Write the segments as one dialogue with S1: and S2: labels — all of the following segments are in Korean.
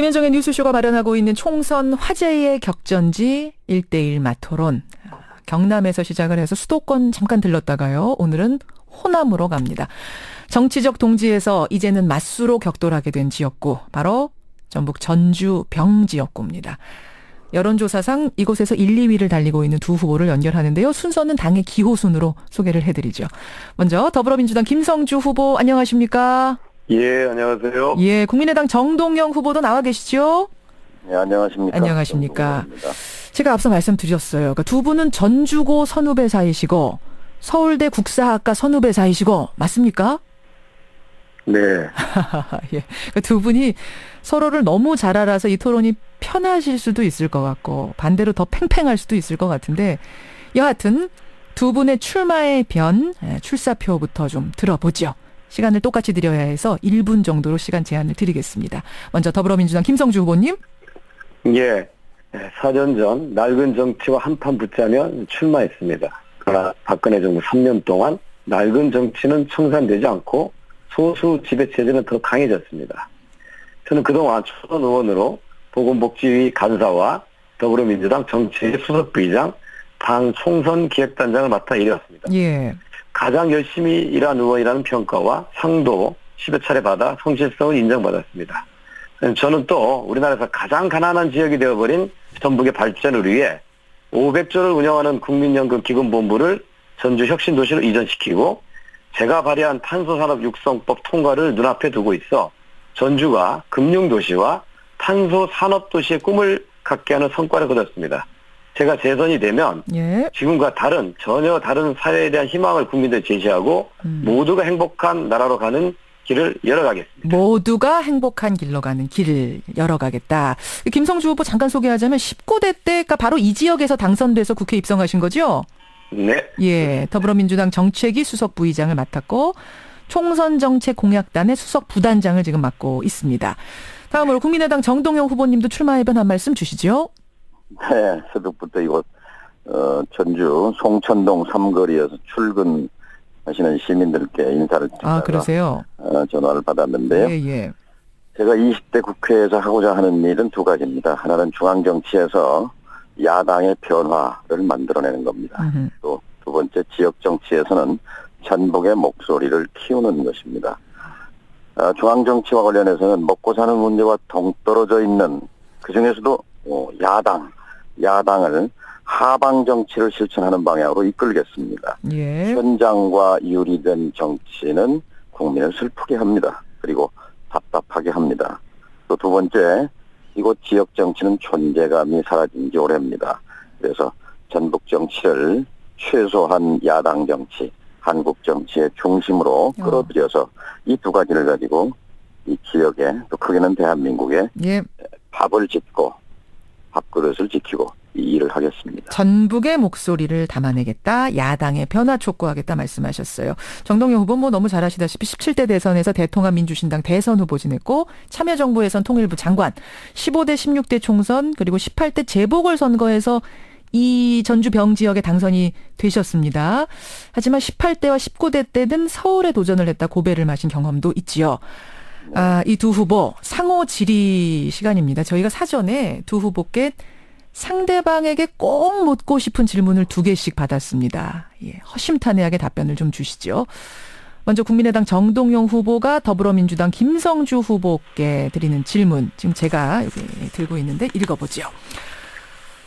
S1: 김현정의 뉴스쇼가 마련하고 있는 총선 화제의 격전지 1대1 맞토론. 경남에서 시작을 해서 수도권 잠깐 들렀다가요. 오늘은 호남으로 갑니다. 정치적 동지에서 이제는 맞수로 격돌하게 된 지역구. 바로 전북 전주 병지역구입니다. 여론조사상 이곳에서 1, 2위를 달리고 있는 두 후보를 연결하는데요. 순서는 당의 기호순으로 소개를 해드리죠. 먼저 더불어민주당 김성주 후보 안녕하십니까?
S2: 예, 안녕하세요.
S1: 예, 국민의당 정동영 후보도 나와 계시죠?
S2: 네, 안녕하십니까.
S1: 안녕하십니까.
S2: 정동영입니다.
S1: 제가 앞서 말씀드렸어요. 그러니까 두 분은 전주고 선후배 사이시고 서울대 국사학과 선후배 사이시고 맞습니까?
S2: 네.
S1: 예, 그러니까 두 분이 서로를 너무 잘 알아서 이 토론이 편하실 수도 있을 것 같고 반대로 더 팽팽할 수도 있을 것 같은데 여하튼 두 분의 출마의 변, 출사표부터 좀 들어보죠. 시간을 똑같이 드려야 해서 1분 정도로 시간 제한을 드리겠습니다. 먼저 더불어민주당 김성주 후보님.
S2: 예. 4년 전 낡은 정치와 한판 붙자면 출마했습니다. 그러나 박근혜 정부 3년 동안 낡은 정치는 청산되지 않고 소수 지배체제는 더 강해졌습니다. 저는 그동안 초선 의원으로 보건복지위 간사와 더불어민주당 정치위 수석부의장, 당 총선 기획단장을 맡아 일해왔습니다.
S1: 예.
S2: 가장 열심히 일한 의원이라는 평가와 상도 10여 차례 받아 성실성을 인정받았습니다. 저는 또 우리나라에서 가장 가난한 지역이 되어버린 전북의 발전을 위해 500조를 운영하는 국민연금 기금본부를 전주 혁신도시로 이전시키고 제가 발의한 탄소산업 육성법 통과를 눈앞에 두고 있어 전주가 금융도시와 탄소산업도시의 꿈을 갖게 하는 성과를 거뒀습니다. 제가 재선이 되면
S1: 예.
S2: 지금과 전혀 다른 사회에 대한 희망을 국민들에 제시하고 모두가 행복한 나라로 가는 길을 열어가겠습니다.
S1: 모두가 행복한 길로 가는 길을 열어가겠다. 김성주 후보 잠깐 소개하자면 19대 때 그러니까 바로 이 지역에서 당선돼서 국회에 입성하신 거죠?
S2: 네.
S1: 예, 더불어민주당 정책위 수석 부의장을 맡았고 총선 정책 공약단의 수석 부단장을 지금 맡고 있습니다. 다음으로 국민의당 정동영 후보님도 출마의 변 한 말씀 주시죠.
S3: 네, 새벽부터 이곳 전주 송천동 삼거리에서 출근하시는 시민들께 인사를 드리다가
S1: 그러세요?
S3: 전화를 받았는데요.
S1: 예, 예.
S3: 제가 20대 국회에서 하고자 하는 일은 두 가지입니다. 하나는 중앙정치에서 야당의 변화를 만들어내는 겁니다. 또 두 번째 지역 정치에서는 전북의 목소리를 키우는 것입니다. 중앙정치와 관련해서는 먹고 사는 문제와 동떨어져 있는 그중에서도 야당을 하방 정치를 실천하는 방향으로 이끌겠습니다.
S1: 예.
S3: 현장과 유리된 정치는 국민을 슬프게 합니다. 그리고 답답하게 합니다. 또 두 번째, 이곳 지역 정치는 존재감이 사라진 지 오래입니다. 그래서 전북 정치를 최소한 야당 정치, 한국 정치의 중심으로 끌어들여서 이 두 가지를 가지고 이 지역에 또 크게는 대한민국에
S1: 예.
S3: 밥을 짓고 밥그릇을 지키고 이 일을 하겠습니다.
S1: 전북의 목소리를 담아내겠다. 야당의 변화 촉구하겠다 말씀하셨어요. 정동영 후보 너무 잘 아시다시피 17대 대선에서 대통합민주신당 대선 후보 지냈고 참여정부에선 통일부 장관, 15대 16대 총선 그리고 18대 재보궐선거에서 이 전주 병 지역에 당선이 되셨습니다. 하지만 18대와 19대 때는 서울에 도전을 했다 고배를 마신 경험도 있지요. 이 두 후보 상호 질의 시간입니다. 저희가 사전에 두 후보께 상대방에게 꼭 묻고 싶은 질문을 2개씩 받았습니다. 예, 허심탄회하게 답변을 좀 주시죠. 먼저 국민의당 정동영 후보가 더불어민주당 김성주 후보께 드리는 질문. 지금 제가 여기 들고 있는데 읽어보죠.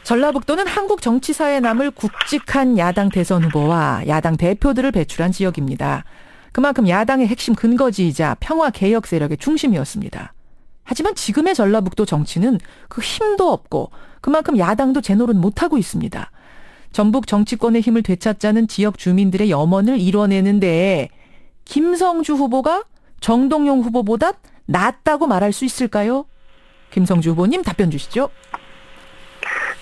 S1: 전라북도는 한국 정치사에 남을 굵직한 야당 대선 후보와 야당 대표들을 배출한 지역입니다. 그만큼 야당의 핵심 근거지이자 평화개혁 세력의 중심이었습니다. 하지만 지금의 전라북도 정치는 그 힘도 없고 그만큼 야당도 제노릇 못하고 있습니다. 전북 정치권의 힘을 되찾자는 지역 주민들의 염원을 이뤄내는데 김성주 후보가 정동영 후보보다 낫다고 말할 수 있을까요? 김성주 후보님 답변 주시죠.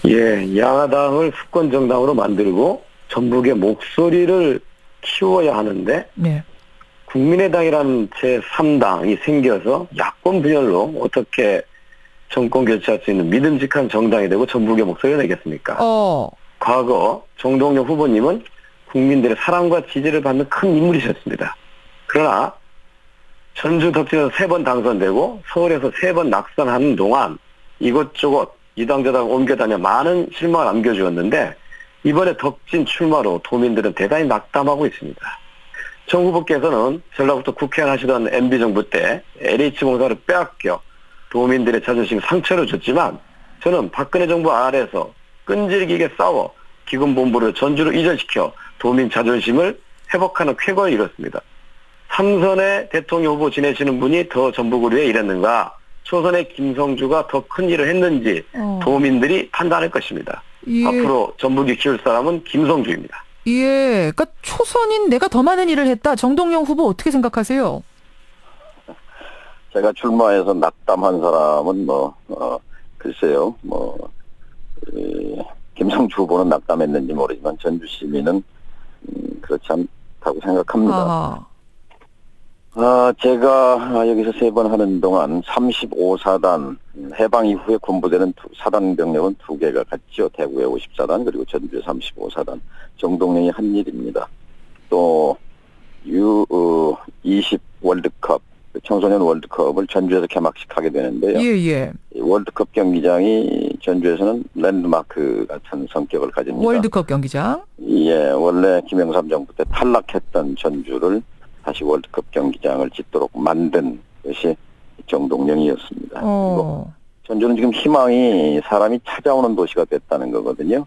S2: 예, 야당을 수권 정당으로 만들고 전북의 목소리를 키워야 하는데
S1: 네.
S2: 국민의당이라는 제3당이 생겨서 야권 분열로 어떻게 정권 교체할 수 있는 믿음직한 정당이 되고 전북의 목소리를 내겠습니까? 과거 정동영 후보님은 국민들의 사랑과 지지를 받는 큰 인물이셨습니다. 그러나 전주 덕진에서 3번 당선되고 서울에서 3번 낙선하는 동안 이곳저곳 이당저당 옮겨다녀 많은 실망을 안겨주었는데 이번에 덕진 출마로 도민들은 대단히 낙담하고 있습니다. 정 후보께서는 전라북도 국회의원 하시던 MB정부 때 LH공사를 빼앗겨 도민들의 자존심 상처를 줬지만 저는 박근혜 정부 아래에서 끈질기게 싸워 기금본부를 전주로 이전시켜 도민 자존심을 회복하는 쾌거를 이뤘습니다. 3선의 대통령 후보 지내시는 분이 더 전북을 위해 일했는가, 초선의 김성주가 더 큰 일을 했는지 도민들이 판단할 것입니다.
S1: 예.
S2: 앞으로 전북이 키울 사람은 김성주입니다.
S1: 예, 그러니까 초선인 내가 더 많은 일을 했다. 정동영 후보 어떻게 생각하세요?
S3: 제가 출마해서 낙담한 사람은 글쎄요, 김성주 후보는 낙담했는지 모르지만 전주 시민은 그렇지 않다고 생각합니다. 제가 여기서 3번 하는 동안 35사단 해방 이후에 군부대는 사단 병력은 2개가 갔죠. 대구에 54단 그리고 전주에 35사단. 정동영이 한 일입니다. 또 U20 월드컵 청소년 월드컵을 전주에서 개막식 하게 되는데요.
S1: 예.
S3: 이 월드컵 경기장이 전주에서는 랜드마크 같은 성격을 가집니다.
S1: 월드컵 경기장.
S3: 예, 원래 김영삼 정부 때 탈락했던 전주를 다시 월드컵 경기장을 짓도록 만든 것이 정동영이었습니다. 그리고 전주는 지금 희망이 사람이 찾아오는 도시가 됐다는 거거든요.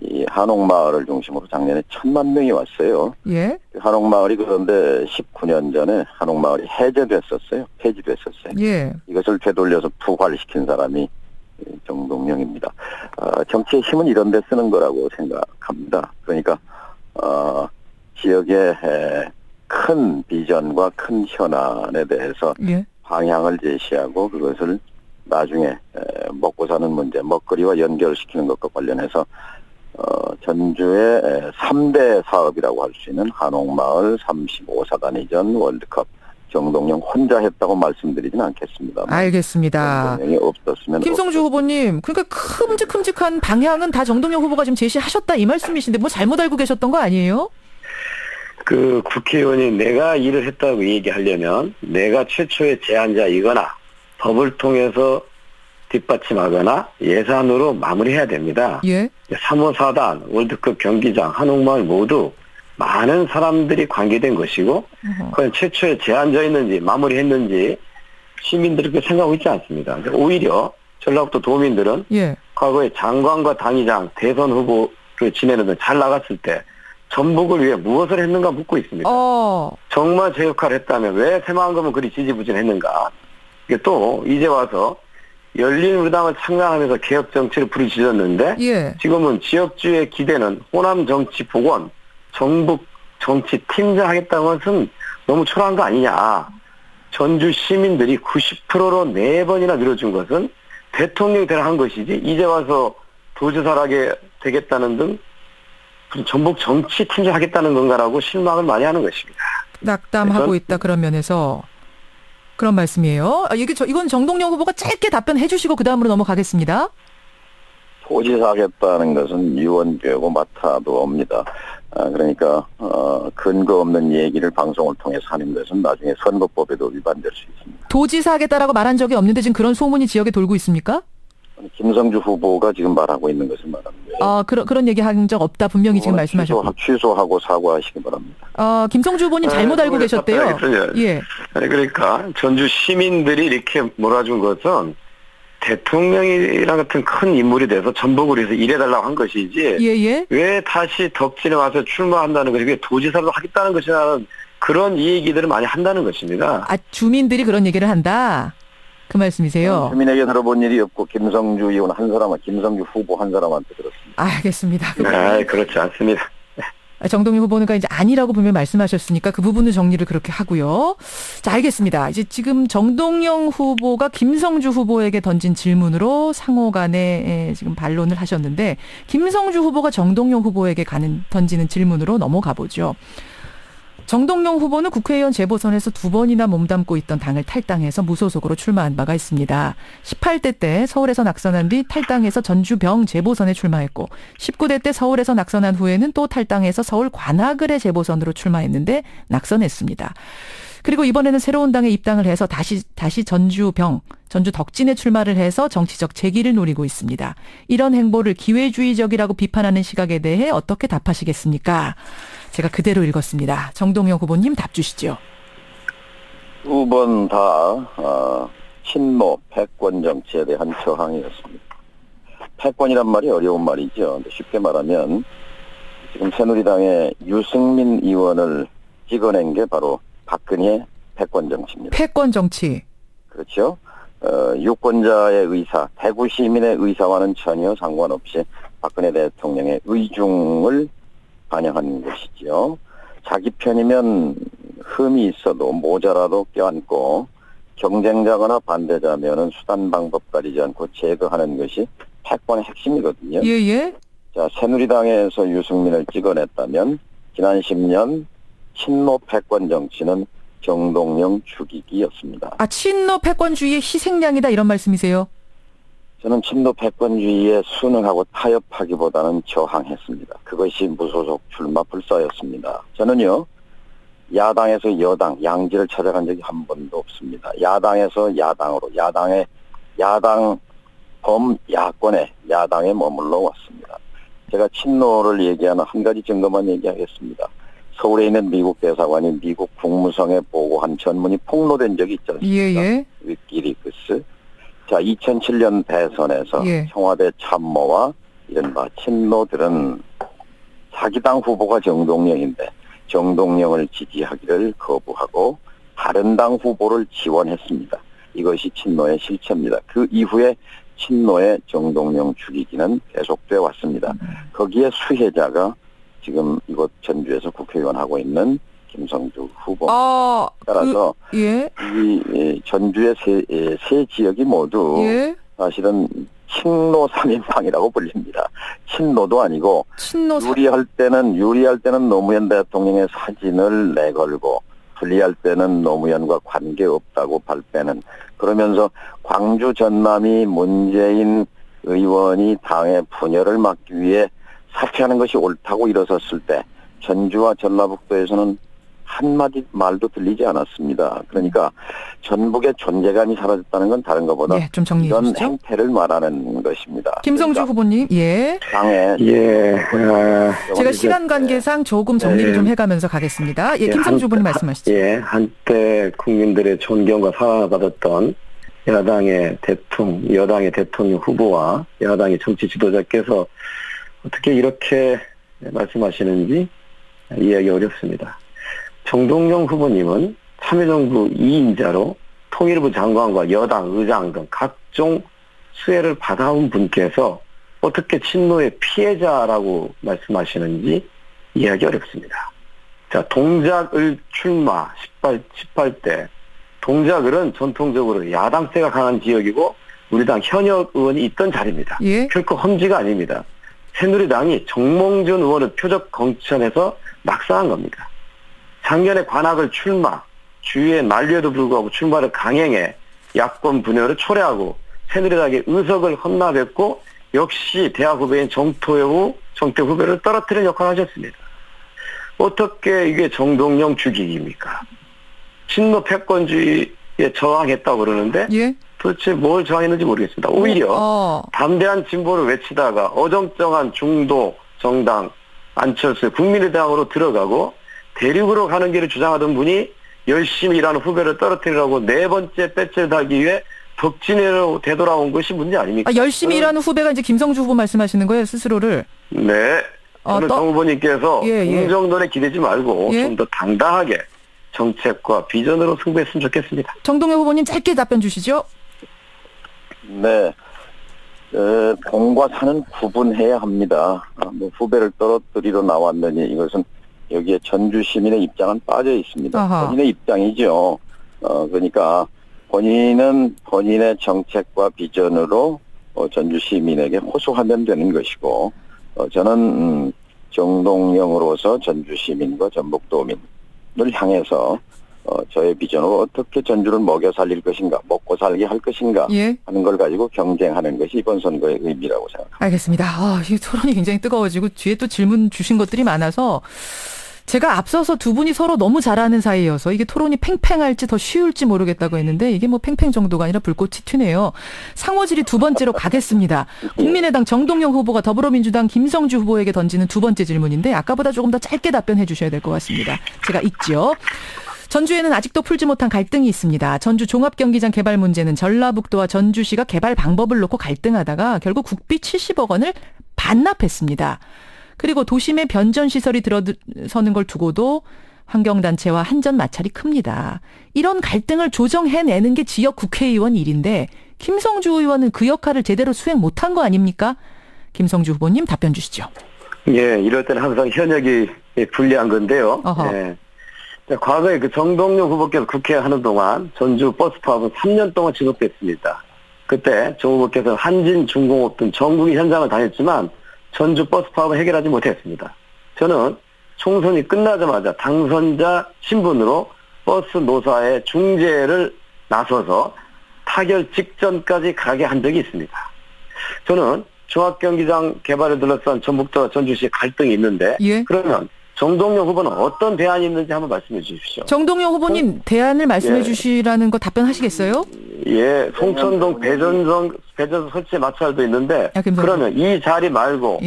S3: 이 한옥마을을 중심으로 작년에 1,000만 명이 왔어요.
S1: 예.
S3: 한옥마을이 그런데 19년 전에 한옥마을이 해제됐었어요. 폐지됐었어요.
S1: 예.
S3: 이것을 되돌려서 부활시킨 사람이 정동영입니다. 정치의 힘은 이런 데 쓰는 거라고 생각합니다. 그러니까 지역의 큰 비전과 큰 현안에 대해서
S1: 예.
S3: 방향을 제시하고 그것을 나중에 먹고 사는 문제, 먹거리와 연결시키는 것과 관련해서 전주의 3대 사업이라고 할 수 있는 한옥마을 35사단 이전 월드컵 정동영 혼자 했다고 말씀드리지는 않겠습니다.
S1: 알겠습니다.
S3: 정동영이 없었으면
S1: 김성주 후보님, 그러니까 큼직큼직한 방향은 다 정동영 후보가 지금 제시하셨다 이 말씀이신데 뭐 잘못 알고 계셨던 거 아니에요?
S2: 그 국회의원이 내가 일을 했다고 얘기하려면 내가 최초의 제안자이거나 법을 통해서 뒷받침하거나 예산으로 마무리해야 됩니다.
S1: 예.
S2: 3호 4단, 월드컵 경기장, 한옥마을 모두 많은 사람들이 관계된 것이고 과연 최초의 제안자였는지 마무리했는지 시민들이 그렇게 생각하고 있지 않습니다. 오히려 전라북도 도민들은
S1: 예.
S2: 과거에 장관과 당의장, 대선 후보를 지내는 데 잘 나갔을 때 전북을 위해 무엇을 했는가 묻고 있습니다. 정말 제 역할을 했다면 왜 새마을금은 그리 지지부진했는가. 이게 또 이제 와서 열린우리당을 창당하면서 개혁 정치를 부르짖었는데
S1: 예.
S2: 지금은 지역주의 기대는 호남 정치 복원, 전북 정치 팀장 하겠다는 것은 너무 초라한 거 아니냐. 전주 시민들이 90%로 4번이나 밀어준 것은 대통령이 되라 한 것이지 이제 와서 도지사를 하게 되겠다는 등 전북 정치 팀장 하겠다는 건가라고 실망을 많이 하는 것입니다.
S1: 낙담하고 있다 그런 면에서 그런 말씀이에요. 이건 정동영 후보가 짧게 답변해 주시고 그 다음으로 넘어가겠습니다.
S3: 도지사 하겠다는 것은 유언죄고 마타도 옵니다. 그러니까 근거 없는 얘기를 방송을 통해서 하는 것은 나중에 선거법에도 위반될 수 있습니다.
S1: 도지사 하겠다라고 말한 적이 없는데 지금 그런 소문이 지역에 돌고 있습니까?
S3: 김성주 후보가 지금 말하고 있는 것을 말합니다.
S1: 그런 얘기 한 적 없다 분명히 지금 말씀하셨고.
S3: 취소하고 사과하시기 바랍니다.
S1: 김성주 후보님 잘못 알고 계셨대요. 예.
S2: 아니, 그러니까 전주 시민들이 이렇게 몰아준 것은 대통령이랑 같은 큰 인물이 돼서 전북을 위해서 일해달라고 한 것이지.
S1: 예.
S2: 왜 다시 덕진에 와서 출마한다는 것이 왜 도지사로 하겠다는 것이라는 그런 얘기들을 많이 한다는 것입니다.
S1: 주민들이 그런 얘기를 한다. 그 말씀이세요?
S3: 주민에게 들어본 일이 없고 김성주 의원 한 사람은 김성주 후보 한 사람한테 들었습니다.
S1: 알겠습니다.
S2: 그렇지 않습니다.
S1: 정동영 후보는 이제 아니라고 분명히 말씀하셨으니까 그 부분은 정리를 그렇게 하고요. 자, 알겠습니다. 이제 지금 정동영 후보가 김성주 후보에게 던진 질문으로 상호 간에 지금 반론을 하셨는데 김성주 후보가 정동영 후보에게 던지는 질문으로 넘어가 보죠. 정동영 후보는 국회의원 재보선에서 2번이나 몸담고 있던 당을 탈당해서 무소속으로 출마한 바가 있습니다. 18대 때 서울에서 낙선한 뒤 탈당해서 전주병 재보선에 출마했고 19대 때 서울에서 낙선한 후에는 또 탈당해서 서울 관악을의 재보선으로 출마했는데 낙선했습니다. 그리고 이번에는 새로운 당에 입당을 해서 다시 전주 덕진에 출마를 해서 정치적 재기를 노리고 있습니다. 이런 행보를 기회주의적이라고 비판하는 시각에 대해 어떻게 답하시겠습니까? 제가 그대로 읽었습니다. 정동영 후보님 답 주시죠.
S3: 두 번 다 친노 패권 정치에 대한 저항이었습니다. 패권이란 말이 어려운 말이죠. 쉽게 말하면 지금 새누리당의 유승민 의원을 찍어낸 게 바로 박근혜 패권 정치입니다.
S1: 패권 정치.
S3: 그렇죠. 유권자의 의사, 대구 시민의 의사와는 전혀 상관없이 박근혜 대통령의 의중을 반영하는 것이지요. 자기 편이면 흠이 있어도 모자라도 껴안고 경쟁자거나 반대자면은 수단 방법 가리지 않고 제거하는 것이 패권의 핵심이거든요.
S1: 예예.
S3: 자, 새누리당에서 유승민을 찍어냈다면 지난 10년 친노 패권 정치는 정동영 죽이기였습니다.
S1: 친노 패권주의의 희생양이다 이런 말씀이세요?
S3: 저는 친노 패권주의에 순응하고 타협하기보다는 저항했습니다. 그것이 무소속 출마 불사였습니다. 저는요, 야당에서 여당, 양지를 찾아간 적이 한 번도 없습니다. 야당에서 야당으로, 야당 범야권의 야당에 머물러 왔습니다. 제가 친노를 얘기하는 한 가지 증거만 얘기하겠습니다. 서울에 있는 미국 대사관이 미국 국무성에 보고한 전문이 폭로된 적이 있지 않습니까?
S1: 예예.
S3: 위키리크스. 자, 2007년 대선에서
S1: 예.
S3: 청와대 참모와 이른바 친노들은 자기당 후보가 정동영인데 정동영을 지지하기를 거부하고 다른 당 후보를 지원했습니다. 이것이 친노의 실체입니다. 그 이후에 친노의 정동영 죽이기는 계속돼 왔습니다. 거기에 수혜자가 지금 이곳 전주에서 국회의원 하고 있는 김성주 후보. 따라서
S1: 예.
S3: 이 전주의 세 지역이 모두
S1: 예.
S3: 사실은 친노 3인방이라고 불립니다. 친노도 아니고
S1: 친노
S3: 유리할 때는 노무현 대통령의 사진을 내걸고 불리할 때는 노무현과 관계없다고 발빼는, 그러면서 광주 전남이 문재인 의원이 당의 분열을 막기 위해 사퇴하는 것이 옳다고 일어섰을 때 전주와 전라북도에서는 한마디 말도 들리지 않았습니다. 그러니까 전북의 존재감이 사라졌다는 건 다른 것보다
S1: 예, 좀 정리해
S3: 이런
S1: 주시죠.
S3: 행태를 말하는 것입니다.
S1: 김성주
S3: 그러니까
S1: 후보님. 예.
S3: 당에
S1: 제가 시간 관계상 조금 정리를 좀 해가면서 가겠습니다. 예, 김성주 후보님 말씀하시죠.
S2: 예, 한때 국민들의 존경과 사랑받았던 여당의 대통령 후보와 야당의 정치 지도자께서 어떻게 이렇게 말씀하시는지 이해하기 어렵습니다. 정동영 후보님은 참여정부 2인자로 통일부 장관과 여당 의장 등 각종 수혜를 받아온 분께서 어떻게 친노의 피해자라고 말씀하시는지 이해하기 어렵습니다. 자, 동작을 출마 18대. 동작을은 전통적으로 야당세가 강한 지역이고 우리 당 현역 의원이 있던 자리입니다.
S1: 예.
S2: 결코 험지가 아닙니다. 새누리당이 정몽준 의원을 표적 공천해서 낙사한 겁니다. 작년에 관악을 출마, 주위의 난리에도 불구하고 출마를 강행해 야권 분열을 초래하고 새누리당의 의석을 헌납했고 역시 대학 후배인 정태 후배를 떨어뜨리는 역할을 하셨습니다. 어떻게 이게 정동영 죽이기입니까? 친노 패권주의에 저항했다고 그러는데
S1: 예.
S2: 도대체 뭘 저항했는지 모르겠습니다. 오히려 담대한 진보를 외치다가 어정쩡한 중도 정당 안철수 국민의당으로 들어가고 대륙으로 가는 길을 주장하던 분이 열심히 일하는 후배를 떨어뜨리려고 네 번째 배째를 달기 위해 덕진으로 되돌아온 것이 문제 아닙니까?
S1: 열심히 일하는 후배가 이제 김성주 후보 말씀하시는 거예요, 스스로를?
S2: 네. 저는 정 후보님께서 공정론에 기대지 말고
S1: 예.
S2: 좀 더 당당하게 정책과 비전으로 승부했으면 좋겠습니다.
S1: 정동영 후보님 짧게 답변 주시죠.
S3: 네. 공과 사는 구분해야 합니다. 후배를 떨어뜨리러 나왔느니 이것은 여기에 전주 시민의 입장은 빠져 있습니다.
S1: 아하.
S3: 본인의 입장이죠. 그러니까 본인은 본인의 정책과 비전으로 전주 시민에게 호소하면 되는 것이고, 저는 정동영으로서 전주 시민과 전북도민을 향해서 저의 비전으로 어떻게 전주를 먹여 살릴 것인가, 먹고 살게 할 것인가
S1: 예.
S3: 하는 걸 가지고 경쟁하는 것이 이번 선거의 의미라고 생각합니다.
S1: 알겠습니다. 이 토론이 굉장히 뜨거워지고 뒤에 또 질문 주신 것들이 많아서 제가 앞서서 두 분이 서로 너무 잘하는 사이여서 이게 토론이 팽팽할지 더 쉬울지 모르겠다고 했는데 이게 뭐 팽팽 정도가 아니라 불꽃이 튀네요. 상호질이 두 번째로 가겠습니다. 국민의당 정동영 후보가 더불어민주당 김성주 후보에게 던지는 두 번째 질문인데 아까보다 조금 더 짧게 답변해 주셔야 될 것 같습니다. 제가 읽죠. 전주에는 아직도 풀지 못한 갈등이 있습니다. 전주 종합경기장 개발 문제는 전라북도와 전주시가 개발 방법을 놓고 갈등하다가 결국 국비 70억 원을 반납했습니다. 그리고 도심에 변전시설이 들어서는 걸 두고도 환경단체와 한전 마찰이 큽니다. 이런 갈등을 조정해내는 게 지역 국회의원 일인데 김성주 의원은 그 역할을 제대로 수행 못한 거 아닙니까? 김성주 후보님 답변 주시죠.
S2: 예, 이럴 때는 항상 현역이 불리한 건데요. 예. 과거에 그 정동영 후보께서 국회 하는 동안 전주 버스 파업은 3년 동안 지속됐습니다. 그때 정 후보께서 한진, 중공업 등 전국의 현장을 다녔지만 전주 버스 파업을 해결하지 못했습니다. 저는 총선이 끝나자마자 당선자 신분으로 버스 노사의 중재를 나서서 타결 직전까지 가게 한 적이 있습니다. 저는 종합경기장 개발을 둘러싼 전북도와 전주시 갈등이 있는데
S1: 예.
S2: 그러면 정동영 후보는 어떤 대안이 있는지 한번 말씀해 주십시오.
S1: 정동영 후보님 대안을 말씀해 주시라는 거 답변하시겠어요?
S2: 예, 송천동 배전소 설치 마찰도 있는데 그러면 이 자리 말고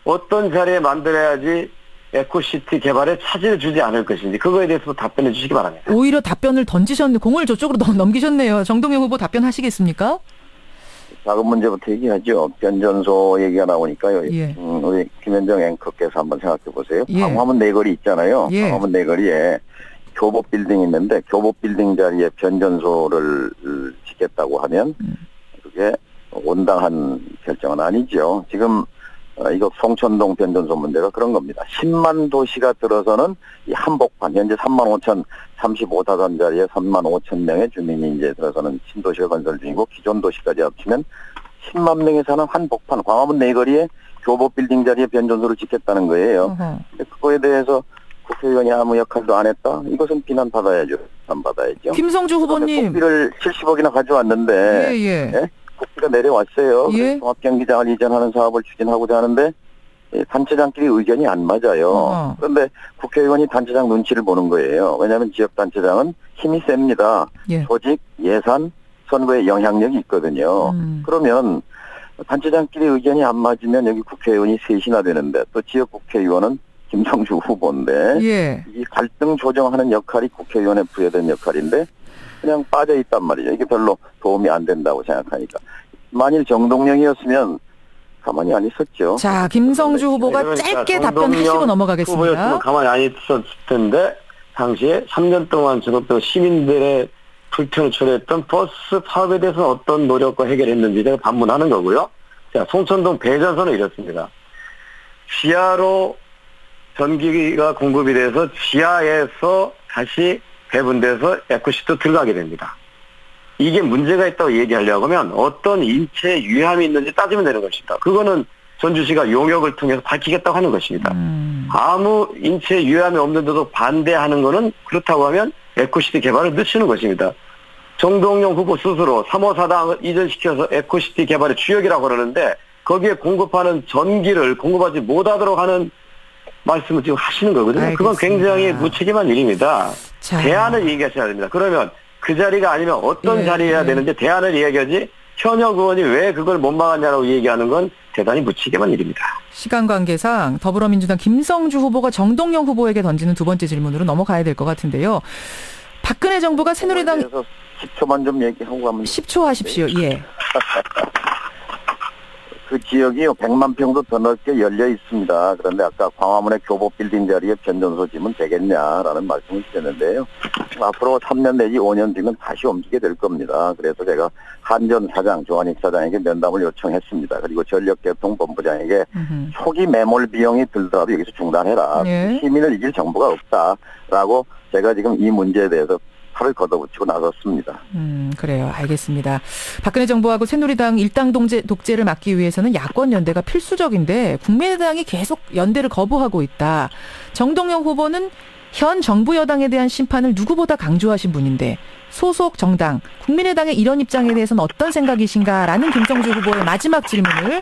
S2: 어떤 자리에 만들어야지 에코시티 개발에 차질을 주지 않을 것인지 그거에 대해서 답변해 주시기 바랍니다.
S1: 오히려 답변을 던지셨네. 공을 저쪽으로 넘기셨네요. 정동영 후보 답변하시겠습니까?
S3: 작은 문제부터 얘기하죠. 변전소 얘기가 나오니까요.
S1: 예.
S3: 우리 김현정 앵커께서 한번 생각해 보세요.
S1: 예.
S3: 광화문 내거리 있잖아요.
S1: 예.
S3: 광화문 내거리에 교보 빌딩이 있는데 교보 빌딩 자리에 변전소를 짓겠다고 하면 그게 온당한 결정은 아니죠. 지금 이거 송천동 변전소 문제가 그런 겁니다. 10만 도시가 들어서는 이 한복판 현재 35,035다단 자리에 35,000명의 주민이 이제 들어서는 신도시가 건설 중이고 기존 도시까지 합치면 10만 명이 사는 한복판 광화문 내거리에 교보 빌딩 자리에 변전소를 짓겠다는 거예요. 그거에 대해서 국회의원이 아무 역할도 안 했다? 이것은 비난받아야죠. 비난받아야죠.
S1: 김성주 후보님.
S3: 국비를 70억이나 가져왔는데 예? 국비가 내려왔어요.
S1: 예?
S3: 종합경기장을 이전하는 사업을 추진하고자 하는데 단체장끼리 의견이 안 맞아요. 그런데 국회의원이 단체장 눈치를 보는 거예요. 왜냐하면 지역단체장은 힘이 셉니다.
S1: 예.
S3: 조직, 예산, 선거에 영향력이 있거든요. 그러면 단체장끼리 의견이 안 맞으면 여기 국회의원이 셋이나 되는데 또 지역 국회의원은 김성주 후보인데
S1: 예.
S3: 이 갈등 조정하는 역할이 국회의원에 부여된 역할인데 그냥 빠져 있단 말이죠. 이게 별로 도움이 안 된다고 생각하니까. 만일 정동영이었으면 가만히 안 있었죠.
S1: 자, 김성주 후보가
S2: 그러니까
S1: 짧게 답변하시고 넘어가겠습니다.
S2: 후보였으면 가만히 안 있었을 텐데 당시에 3년 동안 전북도 시민들의 불편을 초래했던 버스 파업에 대해서 어떤 노력과 해결했는지 제가 반문하는 거고요. 자, 송천동 배전소는 이렇습니다. 지하로 전기가 공급이 돼서 지하에서 다시 배분돼서 에코시티로 들어가게 됩니다. 이게 문제가 있다고 얘기하려고 하면 어떤 인체 위험이 있는지 따지면 되는 것입니다. 그거는 전주시가 용역을 통해서 밝히겠다고 하는 것입니다. 아무 인체 위험이 없는데도 반대하는 거는 그렇다고 하면 에코시티 개발을 늦추는 것입니다. 정동영 후보 스스로 3호사당을 이전시켜서 에코시티 개발의 주역이라고 그러는데 거기에 공급하는 전기를 공급하지 못하도록 하는 말씀을 지금 하시는 거거든요.
S1: 알겠습니다.
S2: 그건 굉장히 무책임한 일입니다.
S1: 자.
S2: 대안을 얘기하셔야 됩니다. 그러면 그 자리가 아니면 어떤
S1: 예.
S2: 자리여야 되는지 대안을 얘기하지 현역 의원이 왜 그걸 못 막았냐라고 얘기하는 건 대단히 무책임한 일입니다.
S1: 시간 관계상 더불어민주당 김성주 후보가 정동영 후보에게 던지는 두 번째 질문으로 넘어가야 될 것 같은데요. 박근혜 정부가 새누리당
S3: 10초만 좀 얘기하고 가면
S1: 10초 하십시오. 예.
S3: 그 지역이 100만 평도 더 넓게 열려 있습니다. 그런데 아까 광화문의 교보 빌딩 자리에 변전소 지면 되겠냐라는 말씀을 주셨는데요. 앞으로 3년 내지 5년 뒤면 다시 옮기게 될 겁니다. 그래서 제가 한전 사장, 조한익 사장에게 면담을 요청했습니다. 그리고 전력개통본부장에게 초기 매몰 비용이 들더라도 여기서 중단해라.
S1: 예.
S3: 시민을 이길 정부가 없다라고 제가 지금 이 문제에 대해서 팔을 걷어붙이고 나섰습니다.
S1: 그래요. 알겠습니다. 박근혜 정부하고 새누리당 일당 독재를 막기 위해서는 야권 연대가 필수적인데 국민의당이 계속 연대를 거부하고 있다. 정동영 후보는 현 정부 여당에 대한 심판을 누구보다 강조하신 분인데 소속 정당 국민의당의 이런 입장에 대해서는 어떤 생각이신가라는 김성주 후보의 마지막 질문을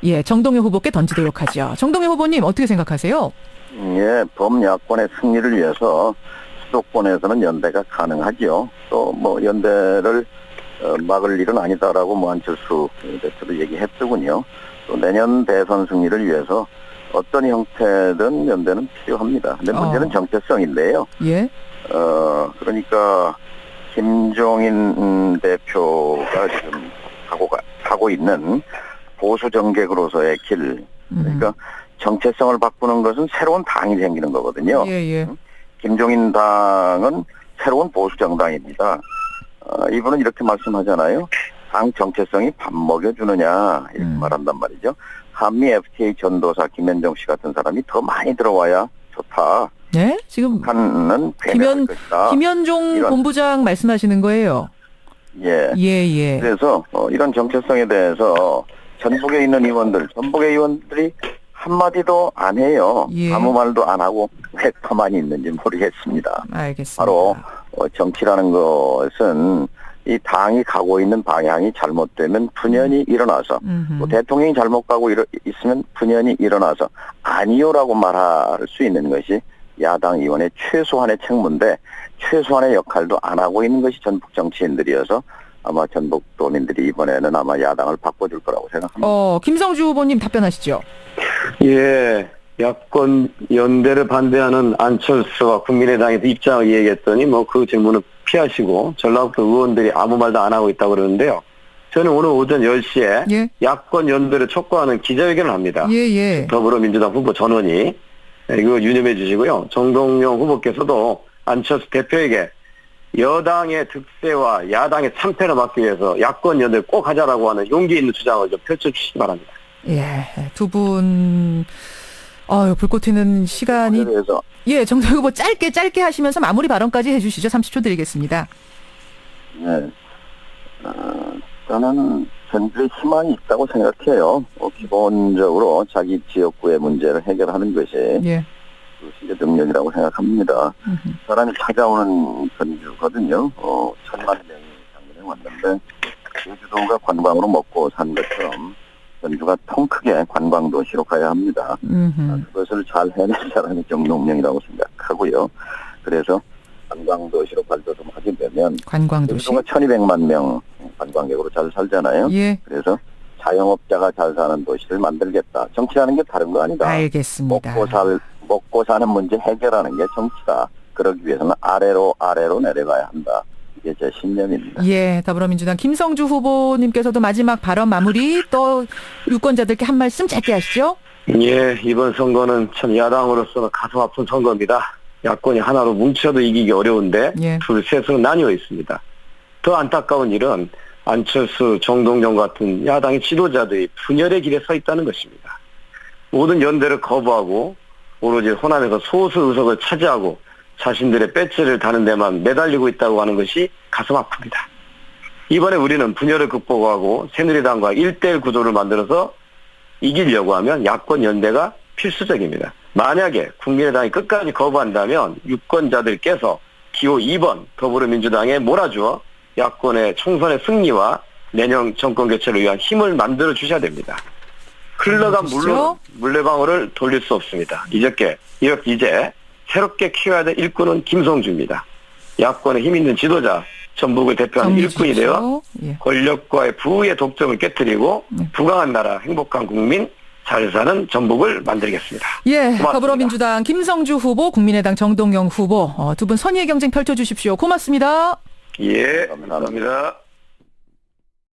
S1: 예, 정동영 후보께 던지도록 하죠. 정동영 후보님 어떻게 생각하세요?
S3: 예, 범야권의 승리를 위해서 수도권에서는 연대가 가능하죠. 또 뭐 연대를 막을 일은 아니다라고 안철수 대표도 얘기했더군요. 또 내년 대선 승리를 위해서 어떤 형태든 연대는 필요합니다. 근데 문제는 정체성인데요.
S1: 예.
S3: 그러니까 김종인 대표가 지금 가고 있는 보수 정객으로서의 길. 그러니까 정체성을 바꾸는 것은 새로운 당이 생기는 거거든요.
S1: 예.
S3: 김종인 당은 새로운 보수 정당입니다. 이분은 이렇게 말씀하잖아요. 당 정체성이 밥 먹여주느냐 이렇게 말한단 말이죠. 한미 FTA 전도사 김현종 씨 같은 사람이 더 많이 들어와야 좋다.
S1: 네? 지금
S3: 하는 것이다.
S1: 김현종
S3: 이런.
S1: 본부장 말씀하시는 거예요.
S3: 예. 그래서 이런 정체성에 대해서 전북에 있는 전북의 의원들이 한마디도 안 해요.
S1: 예.
S3: 아무 말도 안 하고 왜 가만히 있는지 모르겠습니다.
S1: 알겠습니다.
S3: 바로 정치라는 것은 이 당이 가고 있는 방향이 잘못되면 분연히 일어나서 또 대통령이 잘못 가고 있으면 분연히 일어나서 아니요라고 말할 수 있는 것이 야당 의원의 최소한의 책무인데 최소한의 역할도 안 하고 있는 것이 전북 정치인들이어서 아마 전북도민들이 이번에는 아마 야당을 바꿔줄 거라고 생각합니다.
S1: 김성주 후보님 답변하시죠.
S2: 예, 야권 연대를 반대하는 안철수와 국민의당에서 입장을 얘기했더니 그 질문을 피하시고 전라북도 의원들이 아무 말도 안 하고 있다고 그러는데요. 저는 오늘 오전 10시에
S1: 예.
S2: 야권 연대를 촉구하는 기자회견을 합니다.
S1: 예.
S2: 더불어민주당 후보 전원이 이거 유념해 주시고요. 정동영 후보께서도 안철수 대표에게 여당의 득세와 야당의 참패를 막기 위해서 야권 연대를 꼭 하자라고 하는 용기 있는 주장을 좀 펼쳐주시기 바랍니다.
S1: 예, 두 분, 불꽃 튀는 시간이.
S3: 그래서
S1: 예, 정동영 후보 짧게 하시면서 마무리 발언까지 해주시죠. 30초 드리겠습니다.
S3: 네, 저는 전주에 희망이 있다고 생각해요. 기본적으로 자기 지역구의 문제를 해결하는 것이
S1: 예.
S3: 그것이 능력이라고 생각합니다. 사람이 찾아오는 전주거든요. 1,000만 명이 작년에 왔는데 제주도가 관광으로 먹고 산 것처럼 전주가 통 크게 관광도시로 가야 합니다. 그것을 잘 해낼 사람이 정동영이라고 생각하고요. 그래서 관광도시로 발돋움하게 되면
S1: 관광도시.
S3: 제주도가 1,200만 명 관광객으로 잘 살잖아요.
S1: 예.
S3: 그래서 자영업자가 잘 사는 도시를 만들겠다. 정치라는 게 다른 거 아니다.
S1: 알겠습니다.
S3: 먹고 사는 문제 해결하는 게 정치다. 그러기 위해서는 아래로 내려가야 한다. 이게 제 신념입니다.
S1: 예, 더불어민주당 김성주 후보님께서도 마지막 발언 마무리 또 유권자들께 한 말씀 짧게 하시죠.
S2: 예, 이번 선거는 참 야당으로서는 가슴 아픈 선거입니다. 야권이 하나로 뭉쳐도 이기기 어려운데
S1: 예.
S2: 둘, 셋으로 나뉘어 있습니다. 더 안타까운 일은 안철수, 정동영 같은 야당의 지도자들이 분열의 길에 서 있다는 것입니다. 모든 연대를 거부하고 오로지 호남에서 소수 의석을 차지하고 자신들의 배지를 다는 데만 매달리고 있다고 하는 것이 가슴 아픕니다. 이번에 우리는 분열을 극복하고 새누리당과 1대1 구도를 만들어서 이기려고 하면 야권 연대가 필수적입니다. 만약에 국민의당이 끝까지 거부한다면 유권자들께서 기호 2번 더불어민주당에 몰아주어 야권의 총선의 승리와 내년 정권 교체를 위한 힘을 만들어 주셔야 됩니다. 흘러간 물레방울을 돌릴 수 없습니다. 이제 새롭게 키워야 될 일꾼은 김성주입니다. 야권의 힘 있는 지도자, 전북을 대표하는 일꾼이 되어 권력과의 부의 독점을 깨뜨리고 부강한 나라, 행복한 국민, 잘 사는 전북을 만들겠습니다.
S1: 예,
S2: 고맙습니다.
S1: 더불어민주당 김성주 후보, 국민의당 정동영 후보 두 분 선의의 경쟁 펼쳐주십시오. 고맙습니다.
S2: 예, 감사합니다.